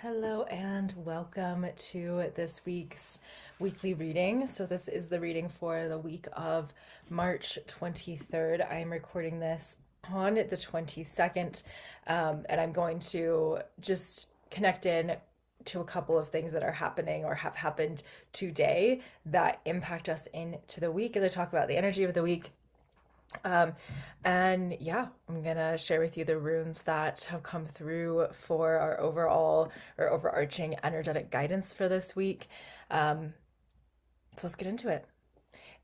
Hello and welcome to this week's weekly reading. So, this is the reading for the week of March 23rd. I am recording this on the 22nd, and I'm going to just connect in to a couple of things that are happening or have happened today that impact us into the week as I talk about the energy of the week. Um, and yeah, I'm gonna share with you the runes that have come through for our overall or overarching energetic guidance for this week. Um, so let's get into it.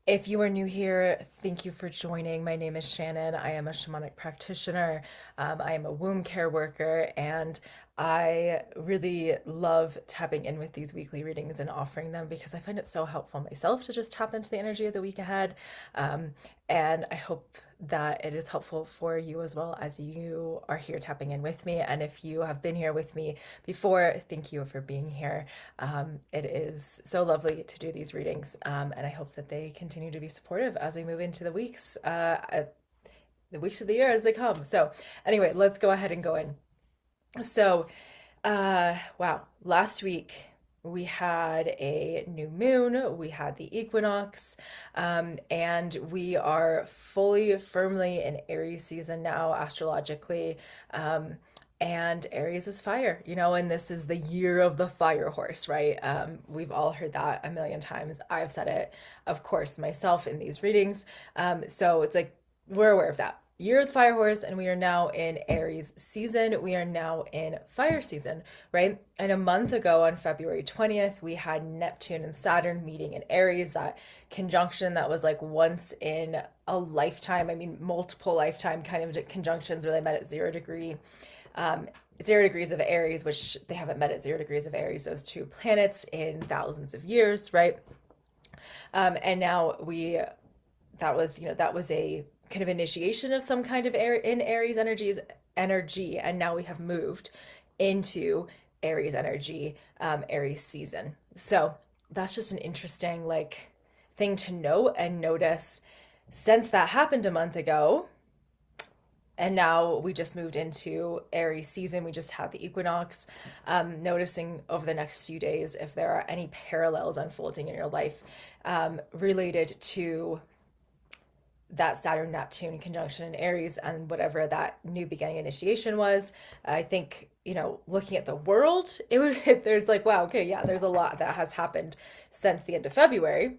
If you are new here, thank you for joining. My name is Shannon. I am a shamanic practitioner. I am a womb care worker, and I really love tapping in with these weekly readings and offering them because I find it so helpful myself to just tap into the energy of the week ahead. And I hope that it is helpful for you as well as you are here tapping in with me. And if you have been here with me before, thank you for being here. It is so lovely to do these readings, and I hope that they continue to be supportive as we move into the weeks of the year as they come. So, anyway, let's go ahead and go in. So, wow, last week we had a new moon, we had the equinox, and we are fully, firmly in Aries season now, astrologically. And Aries is fire, and this is the year of the fire horse, right? We've all heard that a million times. I've said it, of course, myself in these readings. So it's like we're aware of that. Year of the fire horse, and we are now in Aries season. We are now in fire season, right? And a month ago on February 20th, we had Neptune and Saturn meeting in Aries, that conjunction that was like once in a lifetime. I mean, multiple lifetime kind of conjunctions where they met at 0 degree. 0 degrees of Aries, which they haven't met at 0 degrees of Aries, those two planets, in thousands of years, right? And now that was a kind of initiation of some kind of in Aries energy, and now we have moved into Aries energy, Aries season. So that's just an interesting thing to note and notice since that happened a month ago. And now we just moved into Aries season. We just had the equinox. Noticing over the next few days if there are any parallels unfolding in your life related to that Saturn-Neptune conjunction in Aries and whatever that new beginning initiation was. I think, looking at the world, there's wow, okay, yeah, there's a lot that has happened since the end of February.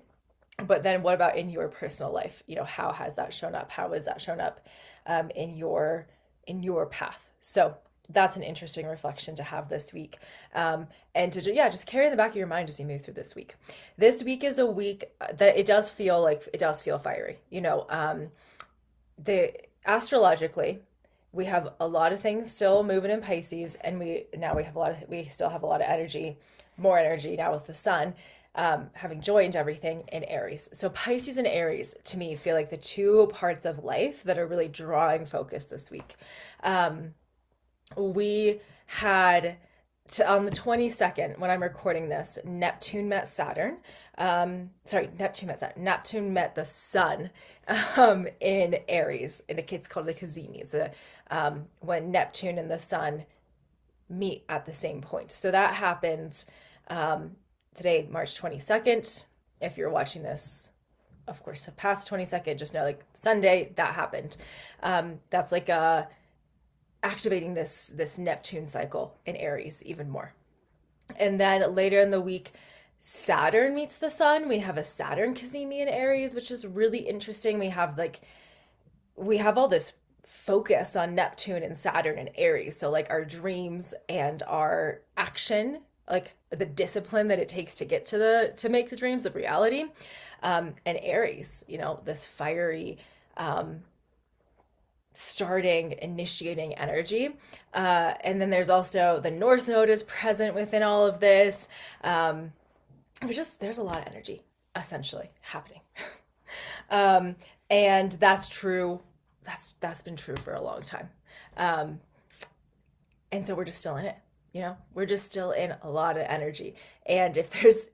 But then what about in your personal life? How has that shown up? How has that shown up in your path? So that's an interesting reflection to have this week, and to just carry in the back of your mind as you move through this week. This week is a week that it does feel fiery. The astrologically, we have a lot of things still moving in Pisces, and we still have a lot of energy, more energy now with the sun. Having joined everything in Aries. So Pisces and Aries, to me, feel like the two parts of life that are really drawing focus this week. We had, on the 22nd, when I'm recording this, Neptune met Saturn. Neptune met the sun in Aries. It's called the Cazimi. It's when Neptune and the sun meet at the same point. So that happens today, March 22nd. If you're watching this, of course, past 22nd, just know Sunday, that happened. That's activating this Neptune cycle in Aries even more. And then later in the week, Saturn meets the sun. We have a Saturn Cazimi in Aries, which is really interesting. We have all this focus on Neptune and Saturn and Aries. So our dreams and our action, the discipline that it takes to get to make the dreams a reality, and Aries, this fiery, starting, initiating energy, and then there's also the North Node is present within all of this. There's a lot of energy essentially happening, and that's true. That's been true for a long time, and so we're just still in it. We're just still in a lot of energy. And if there's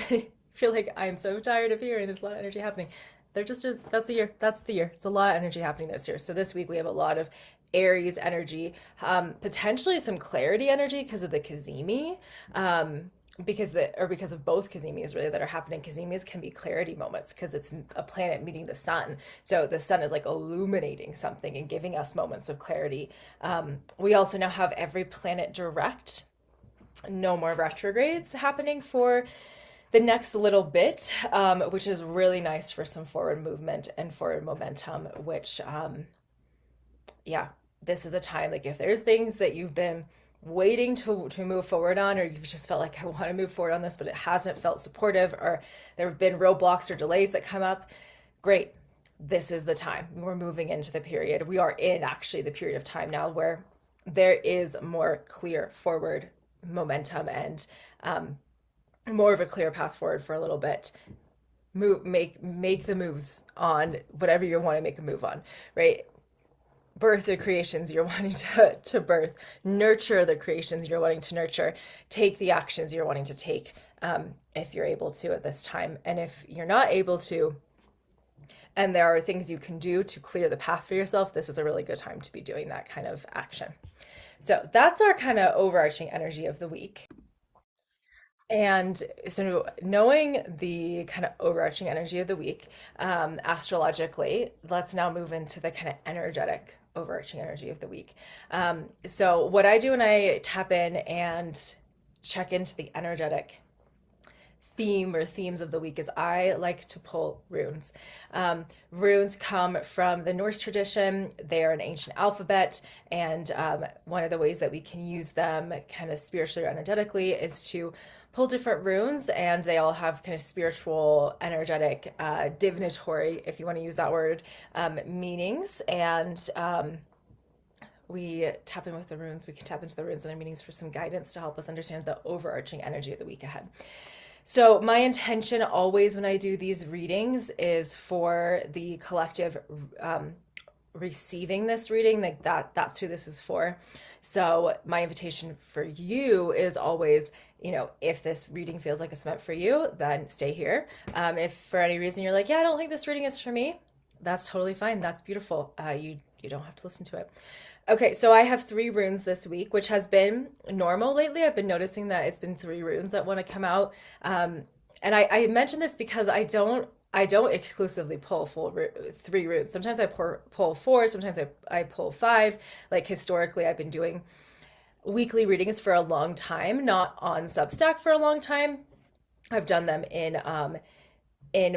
I feel like I'm so tired of hearing there's a lot of energy happening. There just is. That's the year. It's a lot of energy happening this year. So this week we have a lot of Aries energy, potentially some clarity energy because of the Cazimi, because of both Cazimis really that are happening. Cazimis can be clarity moments because it's a planet meeting the sun. So the sun is like illuminating something and giving us moments of clarity. We also now have every planet direct, no more retrogrades happening for the next little bit, which is really nice for some forward movement and forward momentum, which, yeah, this is a time like if there's things that you've been waiting to move forward on, or you've just felt like I want to move forward on this, but it hasn't felt supportive, or there have been roadblocks or delays that come up, great. This is the time. We're moving into the period. We are in actually the period of time now where there is more clear forward momentum and more of a clear path forward for a little bit. Make the moves on whatever you want to make a move on, right? Birth the creations you're wanting to birth, nurture the creations you're wanting to nurture, take the actions you're wanting to take, if you're able to at this time. And if you're not able to, and there are things you can do to clear the path for yourself, this is a really good time to be doing that kind of action. So that's our kind of overarching energy of the week. And so, knowing the kind of overarching energy of the week, astrologically, let's now move into the kind of energetic overarching energy of the week. So, what I do when I tap in and check into the energetic theme or themes of the week is I like to pull runes. Runes come from the Norse tradition. They are an ancient alphabet, and one of the ways that we can use them kind of spiritually or energetically is to pull different runes, and they all have kind of spiritual, energetic, divinatory, if you want to use that word, meanings. And we tap in with the runes. We can tap into the runes and their meanings for some guidance to help us understand the overarching energy of the week ahead. So my intention always when I do these readings is for the collective receiving this reading, like that's who this is for. So my invitation for you is always, if this reading feels like it's meant for you, then stay here. If for any reason you're like, yeah, I don't think this reading is for me, that's totally fine. That's beautiful. You don't have to listen to it. Okay, so I have 3 runes this week, which has been normal lately. I've been noticing that it's been 3 runes that want to come out. And I mentioned this because I don't exclusively pull 3 runes. Sometimes I pull 4, sometimes I pull 5. Like historically, I've been doing weekly readings for a long time, not on Substack for a long time. I've done them in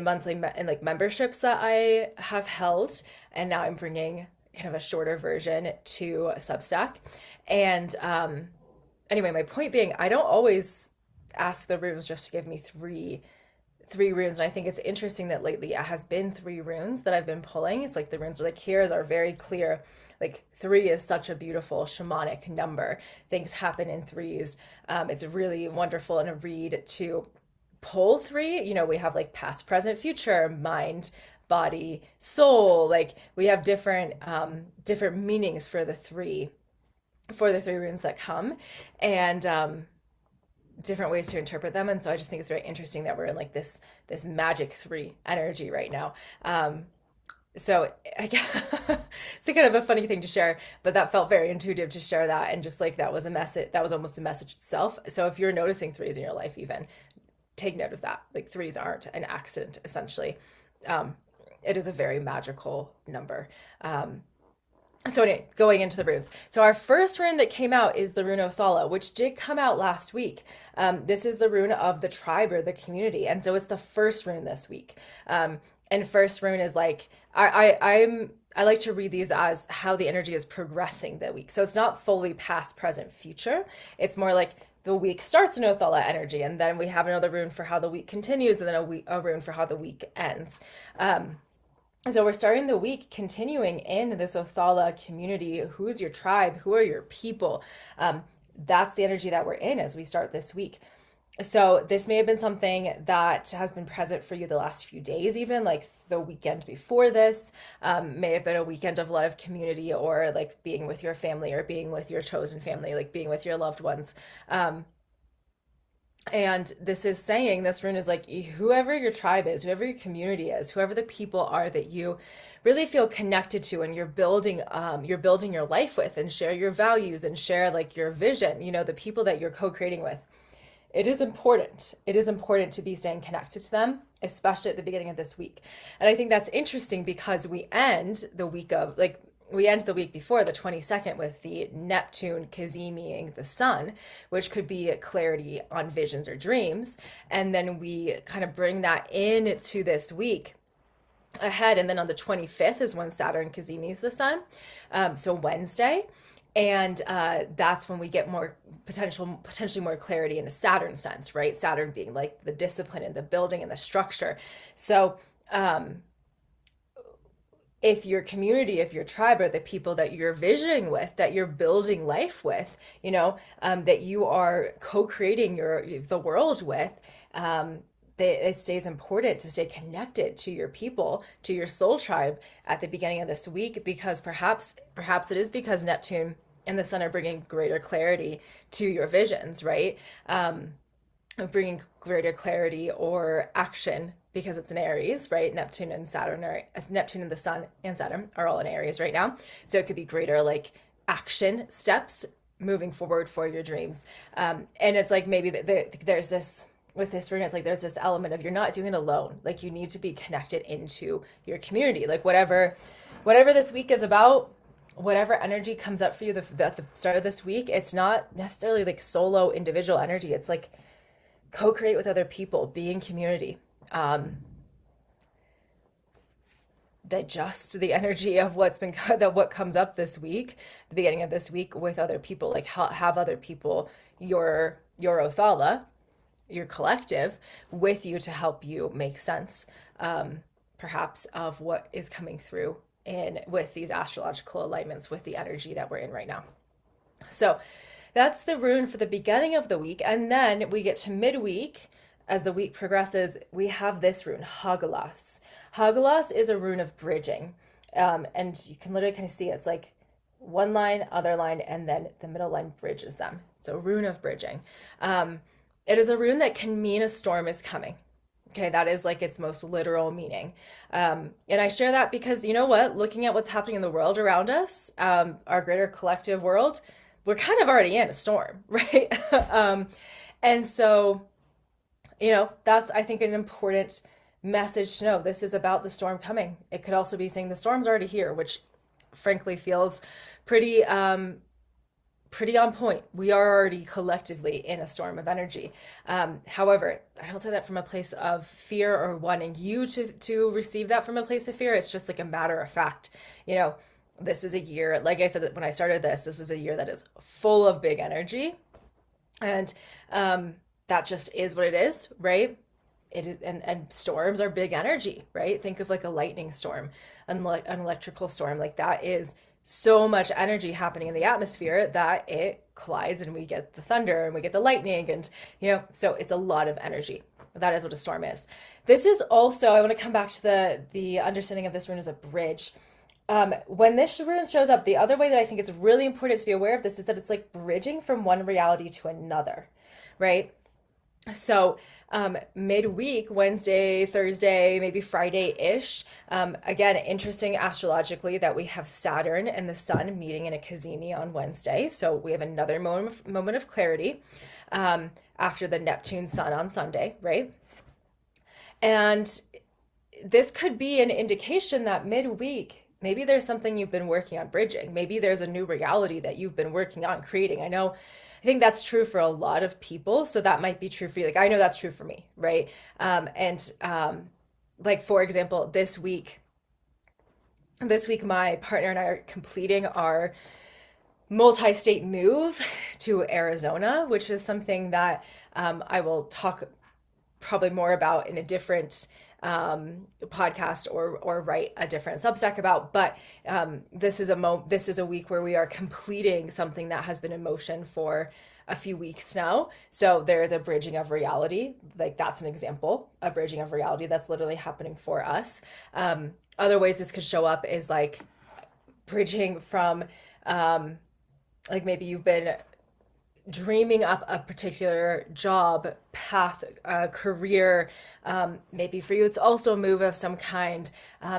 monthly in like memberships that I have held, and now I'm bringing kind of a shorter version to Substack. And anyway, my point being, I don't always ask the runes just to give me three runes. And I think it's interesting that lately it has been 3 runes that I've been pulling. It's like the runes are like, here's our very clear, like 3 is such a beautiful shamanic number. Things happen in threes. It's really wonderful in a read to pull 3. We have like past, present, future, mind, body, soul. Like we have different meanings for the 3 runes that come, and different ways to interpret them. And so I just think it's very interesting that we're in like this magic 3 energy right now. So I guess it's a kind of a funny thing to share, but that felt very intuitive to share that. And just like that was a message, that was almost a message itself. So if you're noticing 3s in your life, even take note of that. Like 3s aren't an accident, essentially. It is a very magical number. So anyway, going into the runes. So our first rune that came out is the rune Othala, which did come out last week. This is the rune of the tribe or the community. And so it's the first rune this week. And first rune is like, I like to read these as how the energy is progressing that week. So it's not fully past, present, future. It's more like the week starts in Othala energy, and then we have another rune for how the week continues, and then a rune for how the week ends. So we're starting the week continuing in this Othala community. Who's your tribe? Who are your people? That's the energy that we're in as we start this week. So this may have been something that has been present for you the last few days, even like the weekend before this, may have been a weekend of a lot of community, or like being with your family or being with your chosen family, like being with your loved ones. And this is saying, this rune is like, whoever your tribe is, whoever your community is, whoever the people are that you really feel connected to, and you're building your life with, and share your values and share like your vision, the people that you're co-creating with. It is important. It is important to be staying connected to them, especially at the beginning of this week. And I think that's interesting because we end the week before the 22nd with the Neptune kazemiing the sun, which could be clarity on visions or dreams. And then we kind of bring that into this week ahead. And then on the 25th is when Saturn kazemis the sun. So Wednesday. And that's when we get more potentially more clarity in a Saturn sense, right? Saturn being like the discipline and the building and the structure. So if your community, if your tribe are the people that you're visioning with, that you're building life with, that you are co-creating the world with, it stays important to stay connected to your people, to your soul tribe at the beginning of this week, because perhaps it is because Neptune and the sun are bringing greater clarity to your visions, right? Bringing greater clarity or action because it's in Aries, right? Neptune and the sun and Saturn are all in Aries right now. So it could be greater like action steps moving forward for your dreams. And it's like maybe there's this, with this rune, it's like there's this element of you're not doing it alone. Like you need to be connected into your community. Like whatever this week is about, whatever energy comes up for you at the start of this week, it's not necessarily like solo individual energy. It's like co-create with other people, be in community. Digest the energy of what comes up this week, the beginning of this week, with other people. Like have other people, your Othala, your collective, with you to help you make sense, perhaps, of what is coming through with these astrological alignments, with the energy that we're in right now. So that's the rune for the beginning of the week. And then we get to midweek. As the week progresses, we have this rune, Hagalas. Hagalas is a rune of bridging. And you can literally kind of see it's like one line, other line, and then the middle line bridges them. So rune of bridging. It is a rune that can mean a storm is coming. Okay, that is like its most literal meaning. And I share that because, you know what, looking at what's happening in the world around us, our greater collective world, we're kind of already in a storm, right? And so, that's, I think, an important message to know. This is about the storm coming. It could also be saying the storm's already here, which frankly feels pretty on point. We are already collectively in a storm of energy. However, I don't say that from a place of fear or wanting you to receive that from a place of fear. It's just like a matter of fact. This is a year, like I said when I started this is a year that is full of big energy. And that just is what it is, right? And storms are big energy, right? Think of like a lightning storm, an electrical storm. Like that is so much energy happening in the atmosphere that it collides, and we get the thunder and we get the lightning, and so it's a lot of energy. That is what a storm is. This is also, I want to come back to the understanding of this rune as a bridge. When this rune shows up, the other way that I think it's really important to be aware of this is that it's like bridging from one reality to another, right? So midweek, Wednesday, Thursday, maybe Friday-ish. Again, interesting astrologically that we have Saturn and the sun meeting in a Cazimi on Wednesday. So we have another moment of clarity after the Neptune sun on Sunday, right? And this could be an indication that midweek, maybe there's something you've been working on bridging. Maybe there's a new reality that you've been working on creating. I think that's true for a lot of people. So that might be true for you. Like, I know that's true for me, right? Like, for example, this week, my partner and I are completing our multi-state move to Arizona, which is something that I will talk probably more about in a different podcast or write a different Substack about. But this is a week where we are completing something that has been in motion for a few weeks now. So there is a bridging of reality. Like, that's an example, a bridging of reality that's literally happening for us. Other ways this could show up is like bridging from like maybe you've been dreaming up a particular job, path, career. Maybe for you, it's also a move of some kind.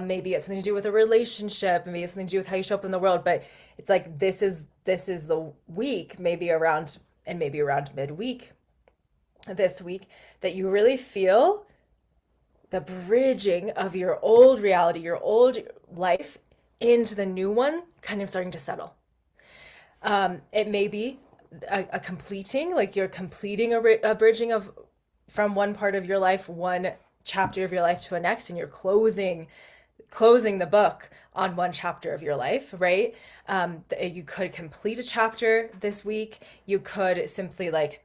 Maybe it's something to do with a relationship. Maybe it's something to do with how you show up in the world. But it's like this is the week, maybe around midweek this week, that you really feel the bridging of your old reality, your old life into the new one, kind of starting to settle. It may be a completing, like you're completing a bridging of from one part of your life, one chapter of your life to a next, and you're closing the book on one chapter of your life, right? You could complete a chapter this week. You could simply like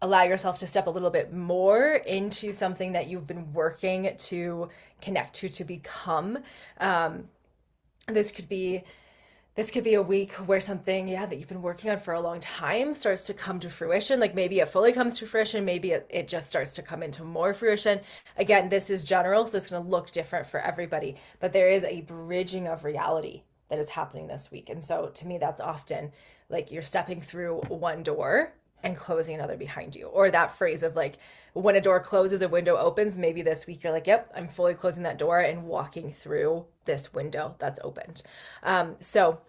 allow yourself to step a little bit more into something that you've been working to connect to become. Um, this could be this could be a week where something, yeah, that you've been working on for a long time starts to come to fruition. Like maybe it fully comes to fruition, maybe it just starts to come into more fruition. Again, this is general, so this is going to look different for everybody, but there is a bridging of reality that is happening this week. And so to me, that's often like you're stepping through one door and closing another behind you. Or that phrase of like, when a door closes, a window opens. Maybe this week you're like, yep, I'm fully closing that door and walking through this window that's opened. So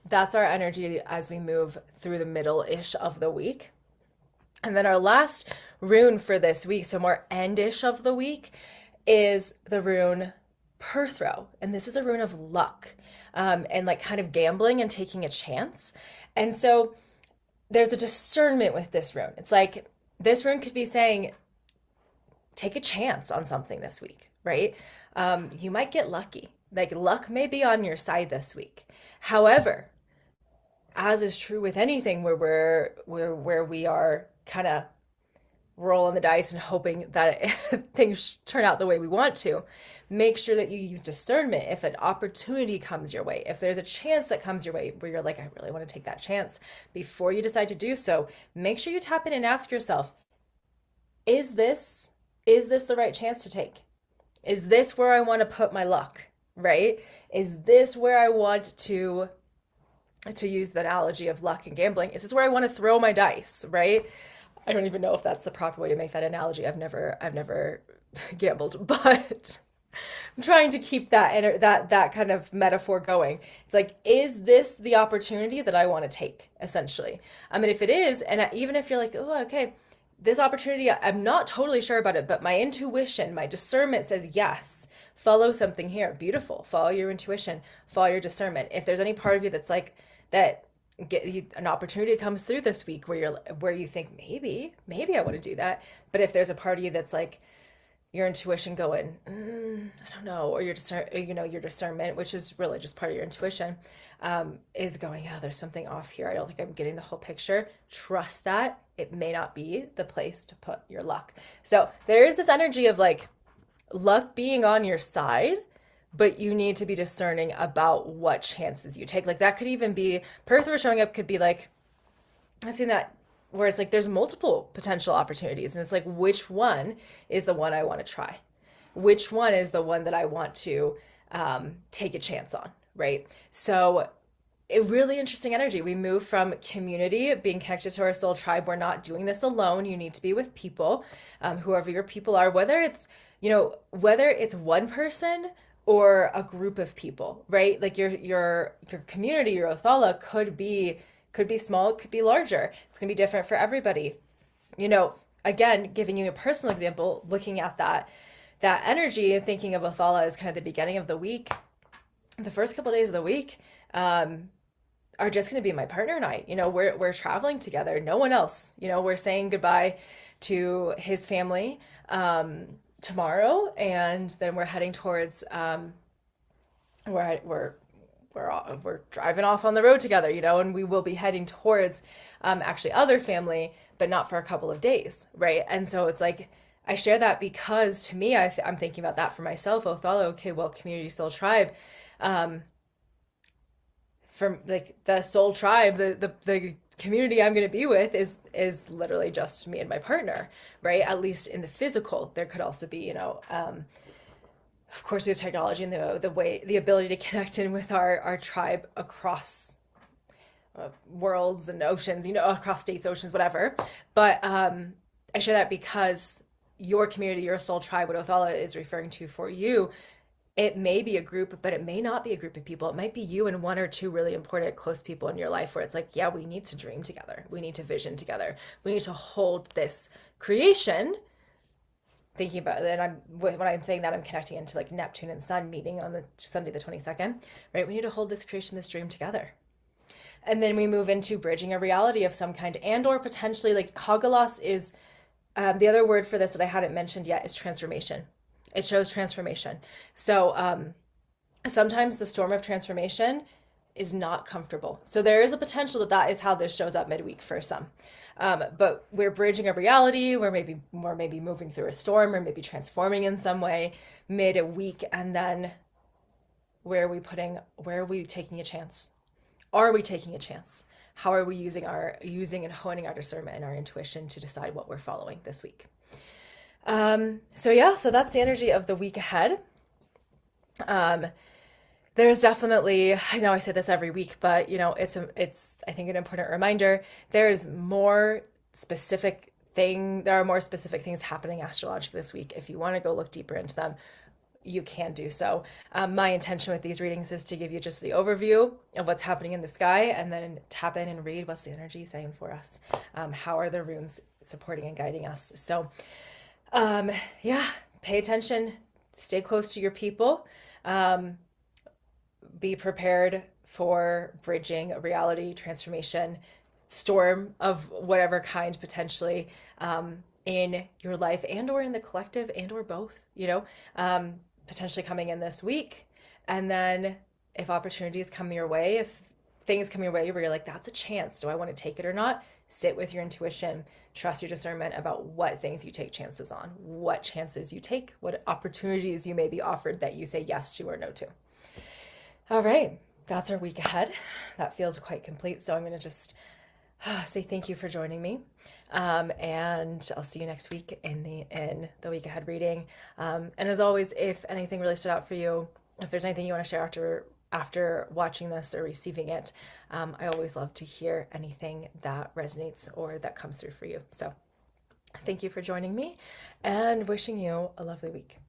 that's our energy as we move through the middle-ish of the week. And then our last rune for this week, so more end-ish of the week, is the rune Perthrow. And this is a rune of luck, and like kind of gambling and taking a chance. And so there's a discernment with this rune. It's like this rune could be saying, take a chance on something this week, right? You might get lucky. Like luck may be on your side this week. However, as is true with anything where we are kind of rolling the dice and hoping that things turn out the way we want to, make sure that you use discernment. If an opportunity comes your way, if there's a chance that comes your way where you're like, I really want to take that chance, before you decide to do so, make sure you tap in and ask yourself, is this the right chance to take? Is this where I want to put my luck, right? Is this where I want to use the analogy of luck and gambling? Is this where I want to throw my dice, right? I don't even know if that's the proper way to make that analogy. I've never gambled, but I'm trying to keep that kind of metaphor going. It's like, is this the opportunity that I want to take, essentially? I mean, if it is, and even if you're like, oh, okay, this opportunity, I'm not totally sure about it, but my intuition, my discernment says yes. Follow something here. Beautiful. Follow your intuition. Follow your discernment. If there's any part of you that's like that, an opportunity comes through this week where you think maybe I want to do that, but if there's a part of you that's like your intuition going, I don't know, or your discernment, which is really just part of your intuition, is going, oh, there's something off here. I don't think I'm getting the whole picture. Trust that it may not be the place to put your luck. So there is this energy of like luck being on your side, but you need to be discerning about what chances you take. Like that could even be, Perthrow showing up could be like, I've seen that where it's like there's multiple potential opportunities, and it's like, which one is the one I want to try? Which one is the one that I want to take a chance on, right? So a really interesting energy. We move from community, being connected to our soul tribe. We're not doing this alone. You need to be with people, whoever your people are, whether it's one person or a group of people, right? Like your community, your Othala could be small, it could be larger. It's gonna be different for everybody. Again, giving you a personal example, looking at that energy and thinking of Othala as kind of the beginning of the week. The first couple of days of the week are just gonna be my partner and I. We're traveling together, no one else. We're saying goodbye to his family tomorrow, and then we're heading towards we're driving off on the road together, and we will be heading towards actually other family, but not for a couple of days, right? And so it's like I share that because to me, I'm thinking about that for myself. Othala, okay, well, community, soul, tribe, from like the soul tribe, the community I'm going to be with is literally just me and my partner, right? At least in the physical. There could also be, of course, we have technology and the ability to connect in with our tribe across worlds and oceans, across states, oceans, whatever. But I share that because your community, your soul tribe, what Othala is referring to for you, it may be a group, but it may not be a group of people. It might be you and one or two really important, close people in your life where it's like, yeah, we need to dream together. We need to vision together. We need to hold this creation. Thinking about it, and when I'm saying that, I'm connecting into like Neptune and Sun meeting on the Sunday, the 22nd, right? We need to hold this creation, this dream together. And then we move into bridging a reality of some kind, and or potentially like Hagalos is the other word for this that I hadn't mentioned yet is transformation. It shows transformation. So sometimes the storm of transformation is not comfortable. So there is a potential that that is how this shows up midweek for some. But we're bridging a reality. We're maybe moving through a storm, or maybe transforming in some way mid-week. And then where are we taking a chance? Are we taking a chance? How are we using and honing our discernment and our intuition to decide what we're following this week? So that's the energy of the week ahead. There's definitely, I know I say this every week, but it's I think an important reminder. There are more specific things happening astrologically this week. If you want to go look deeper into them, you can do so. My intention with these readings is to give you just the overview of what's happening in the sky, and then tap in and read what's the energy saying for us. How are the runes supporting and guiding us? So, pay attention, stay close to your people. Be prepared for bridging a reality transformation storm of whatever kind potentially in your life and or in the collective and or both, potentially coming in this week. And then if opportunities come your way, if things come your way where you're like, that's a chance, do I want to take it or not? Sit with your intuition, trust your discernment about what things you take chances on, what chances you take, what opportunities you may be offered that you say yes to or no to. All right, that's our week ahead. That feels quite complete. So I'm going to just say thank you for joining me. And I'll see you next week in the week ahead reading. And as always, if anything really stood out for you, if there's anything you want to share after watching this or receiving it, I always love to hear anything that resonates or that comes through for you. So thank you for joining me, and wishing you a lovely week.